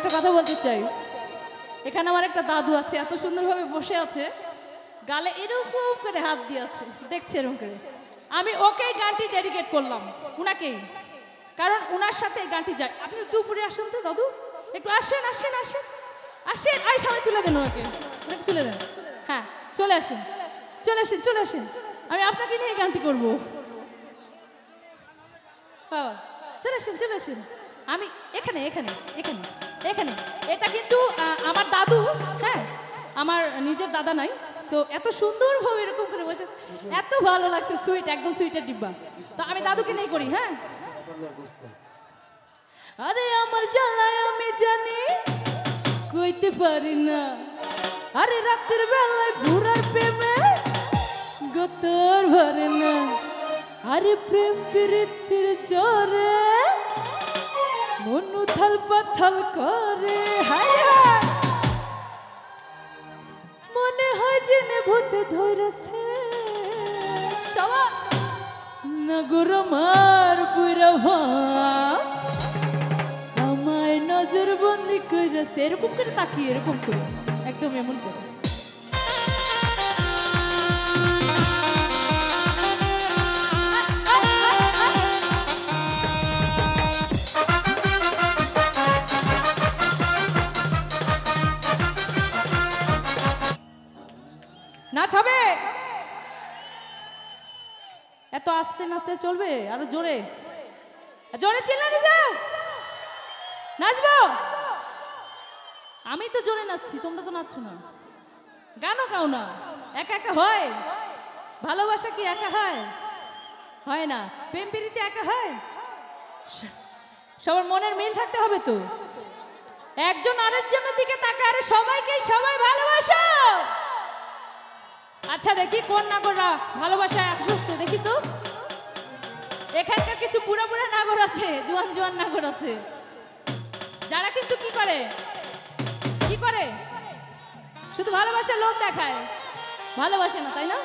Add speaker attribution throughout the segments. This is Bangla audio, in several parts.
Speaker 1: একটা কথা বলতে চাই। এখানে আমার একটা দাদু আছে, এত সুন্দরভাবে বসে আছে, গালে এরকম করে হাত দিয়ে আছে, দেখছে এরকম করে। আমি ওকেই গানটি ডেডিকেট করলাম, উনাকেই, কারণ উনার সাথে এই গানটি যায়। আপনি একটু উপরে আসুন তো দাদু, একটু আসেন আসেন আসেন আসেন, আই সবাই তুলে দেন ওনাকে, ওনাকে তুলে দেন। হ্যাঁ চলে আসেন চলে আসেন চলে আসেন, আমি আপনাকে নিয়ে গানটি করবো। বাবা চলে আসেন চলে আসেন, আমি এখানে এখানে এখানে এখানে। এটা কিন্তু আমার দাদু, হ্যাঁ আমার নিজের দাদা নাই, সো এত সুন্দরভাবে এরকম করে বসে, এত ভালো লাগছে, সুইট, একদম সুইটের ডিব্বা। তো আমি দাদুকে নিয়ে করি। হ্যাঁ আরে আমার জ্বালায় আমি জানি কইতে পারি না, আরে রাতের বেলায় বুড়ার প্রেমে গতর ভরে না, আরে প্রেম প্রীতির জোরে মন উথাল পাথাল করে, হায় হায় মনে হয় জেনে ভূতে ধরেছে সবা নগর মার বুড়া ভাব আমায় নজর বন্দি করেছে, এরকম করে তাকিয়ে এরকম করে, একদম এমন করে। নাচ হবে, এত আস্তে নাচতে চলবে, আরো জোরে জোরে চিল্লানি দাও, নাচবো। আমি তো জোরে নাচছি, তোমরা তো নাচছো না, গানও গাও না, একা একা হয়? ভালোবাসা কি একা হয়? হয় না। প্রেম প্রীতি একা হয়? সবার মনের মিল থাকতে হবে তো, একজন আরেকজনের দিকে তাকায়, আরে সবাইকে সবাই ভালোবাসো। আচ্ছা দেখি কোন নাগররা ভালোবাসা আসক্ত, দেখি তো। এখানকার কিছু বুড়া বুড়া নাগর আছে, জোয়ান জোয়ান নাগর আছে, যারা কিন্তু কি করে কি করে, শুধু ভালোবাসার লোভ দেখায়, ভালোবাসে না, তাই না?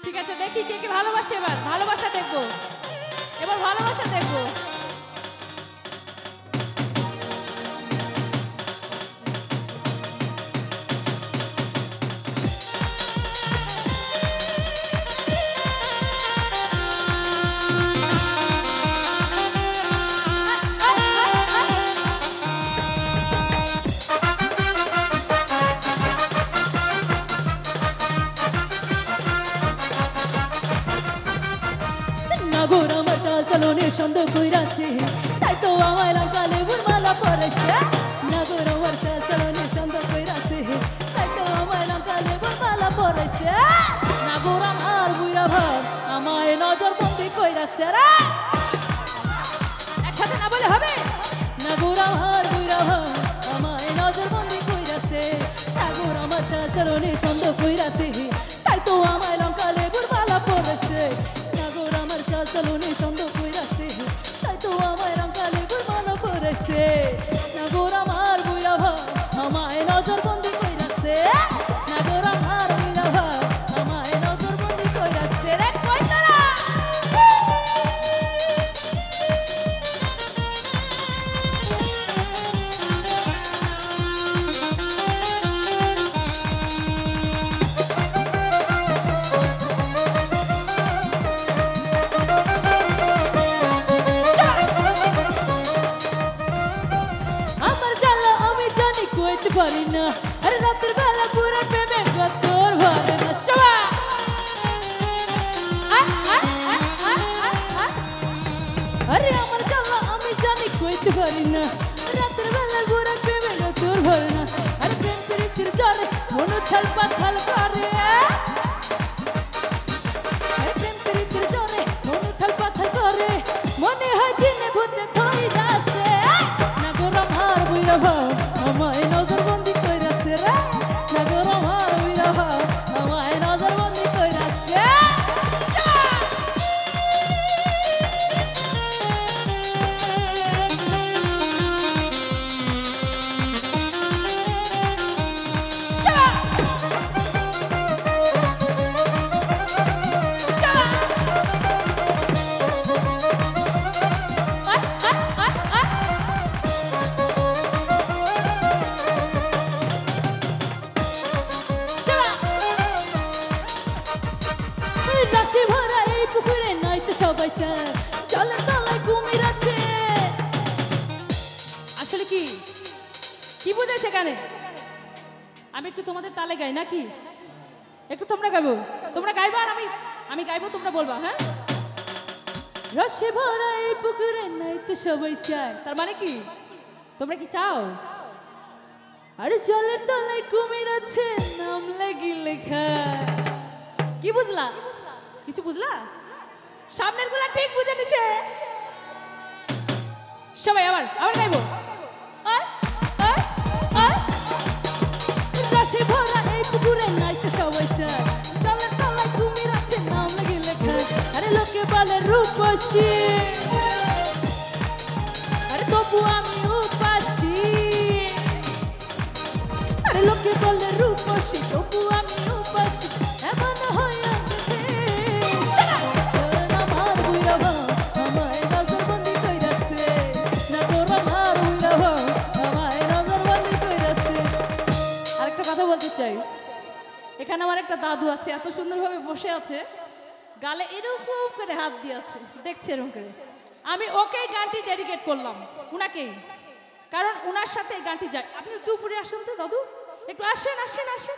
Speaker 1: ঠিক আছে দেখি কে কে ভালোবাসে, এবার ভালোবাসা দেখবো, এবার ভালোবাসা দেখবো। নাগর আমার চাল চলনে সন্দেহ কইরাছে, তাই তো আমায় লঙ্কা লেবুর মালা পরেছে। নাগর আমার চাল চলনে সন্দেহ কইরাছে, তাই তো আমায় লঙ্কা লেবুর মালা পরেছে। নাগর আমার বুইরা ভাব আমায় নজর বন্দি কইরাছে রে, একসাথে না বলে হবে। নাগর আমার বুইরা ভাব আমায় নজর বন্দি কইরাছে, নাগর আমার চাল চলনে সন্দেহ কইরাছে, তাই তো আমায় লঙ্কা লেবুর মালা পরেছে। চলনে সন্দেহ কইরাছে, তাই তো আমায় লঙ্কা লেবুর মালা পরেছে। নাগর আমার বুইরা ভাব আমায় নজর বন্দি কইরাছে, নাগর আমার বুইরা ভাব আমায় নজর বন্দি কইরাছে রে, কই তারা? পারি না, আরে রাতের বেলা পুরো প্রেমে গতর ভরে না সবা। আরে আমার জ্বালা আমি জানি কইতে পারি না, রাতের বেলা পুরো প্রেমে গতর ভরে না, আরে প্রেম প্রীতির জোরে মন উথাল পাথাল করে, আরে প্রেম প্রীতির জোরে মন উথাল পাথাল করে, মনে হয় জেনে ভূতে ধইরাছে। নাগর আমার বুইরা ভাব আমায় নজর বন্দি কইরাছে রে, নাগর আমার বুইরা ভাব আমায় নজর বন্দি কইরাছে। কি কি বুঝেছে কানে? আমি একটু তোমাদের তালে গাই নাকি? একটু তোমরা গাইবো, তোমরা গাইবো আর আমি গাইবো, তোমরা বলবা। হ্যাঁ, রসে ভরা এই পুকুরে নাই তো সবাই চায়, তার মানে কি? তোমরা কি চাও? আরে জলের তলায় কুমির আছে, নাম লাগি লেখা। কি বুঝলা? কিছু বুঝলা? সামনের গুলা ঠিক বুঝে নিচ্ছে সবাই। আবার গাইবো। রসে ভরা এই পুকুরে নাই তো সবাই চায়, জলের তলায় কুমির আছে, নাম লাগি লেখা। আরে লোকে বলে রূপসী, আরে তবু আমি উপাসী। আরে লোকে বলে রূপসী, তবু আমি উপাসী। এমন হয় আমার বুইরা ভাও আমায় নজরবন্দি কইরাছে, নাগর আমার বুইরা ভাও আমায় নজরবন্দি কইরাছে। আরেকটা কথা বলতে চাই, এখানে আমার একটা দাদু আছে, এত সুন্দরভাবে বসে আছে, গালে এরকম করে হাত দিয়ে আছে, দেখছে এরকম করে। আমি ওকে গানটি ডেডিকেট করলাম, উনাকেই, কারণ উনার সাথে এই গানটি যায়। আপনি একটু উপরে আসেন তো দাদু, একটু আসেন আসেন আসেন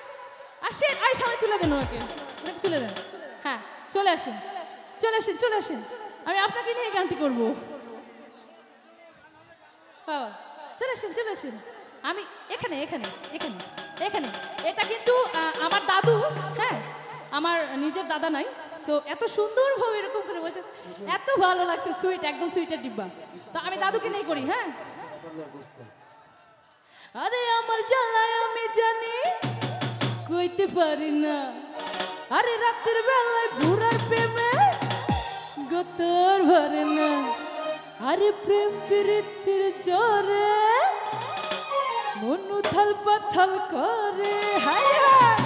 Speaker 1: আসেন। আই সময় তুলে দেন ওনাকে, ওনাকে তুলে দেন। হ্যাঁ, চলে আসেন চলে আসেন চলে আসেন, আমি আপনাকে নিয়ে গানটি করবো। বাবা চলে আসেন চলে আসেন। আমি এখানে এখানে এখানে এখানে, এটা কিন্তু আমার দাদু। হ্যাঁ, আমার নিজের দাদা নাই, সো এত সুন্দরভাবে এরকম করে বসে, এত ভালো লাগছে, সুইট, একদম সুইটের ডিব্বা। তো আমি দাদুকে নিয়ে করি। হ্যাঁ, আরে আমার জ্বালায় আমি জানি কইতে পারি না, আরে রাতের বেলায় বুড়ার প্রেমে গতর ভরে না। আরে প্রেম প্রীতির জোরে মন উথাল পাথাল করে, হায় হায়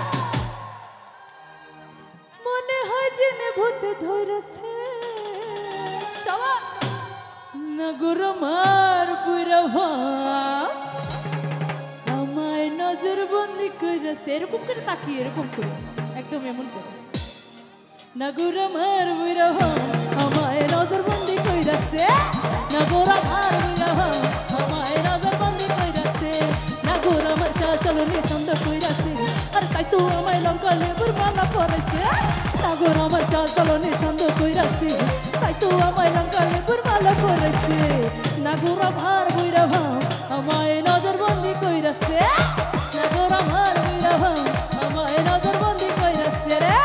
Speaker 1: মনে হয় জেনে ভূতে ধরেছে সবার। নাগর আমার বুইরা ভাও আমায় নজরবন্দি কইরাছে, এরকম করে তাকিয়ে, এরকম করে, একদম এমন করে। নাগর আমার বুইরা ভাও আমায় নজরবন্দি কইরাছে, নাগর আমার বুইরা ভাও আমায় নজরবন্দি কইরাছে। নাগর আমার চাল চলনে সন্দেহ কইরাছে, আর তাই তো আমায় লঙ্কা লেবুর মালা পরাইছে। নাগর আমার চাল চলনে সন্দেহ কইরাছে, তাই তো আমায় লঙ্কা লেবুর মালা পরাইছে। নাগর আমার বুইরা ভাও আমায় নজরবন্দি কইরাছে, নাগর আমার বুইরা ভাও আমায় নজরবন্দি কইরাছে রে।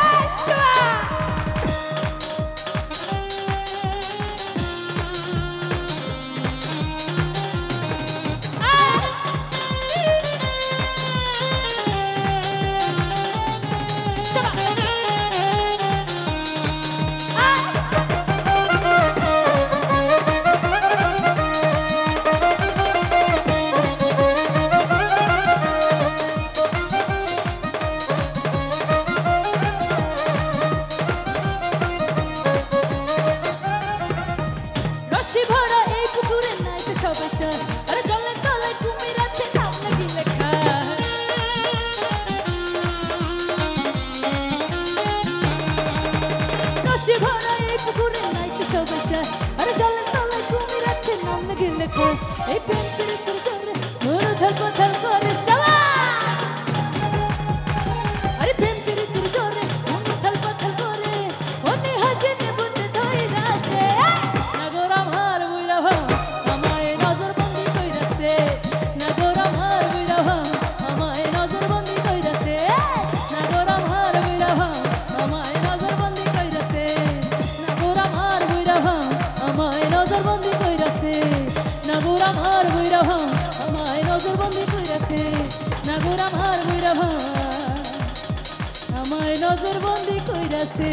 Speaker 1: এই প্রেম প্রীতির জোরে মন উথাল পাথাল করে সবার। আরে প্রেম প্রীতির জোরে মন উথাল পাথাল করে, মনে হয় জেনে ভূতে ধইরাছে। নাগর আমার বুইরা ভাও আমায় নজরবন্দি কইরাছে, নাগর আমার বুইরা ভাও আমায় নজরবন্দি কইরাছে। নাগর আমার বুইরা ভাও আমায় নজরবন্দি কইরাছে, নাগর আমার বুইরা ভাও আমায় নজরবন্দি কইরাছে। নাগর আমার বুইরা ভাও আমায় নজরবন্দি কইরাছে, নাগর আমার বুইরা ভাও আমায় নজরবন্দি কইরাছে।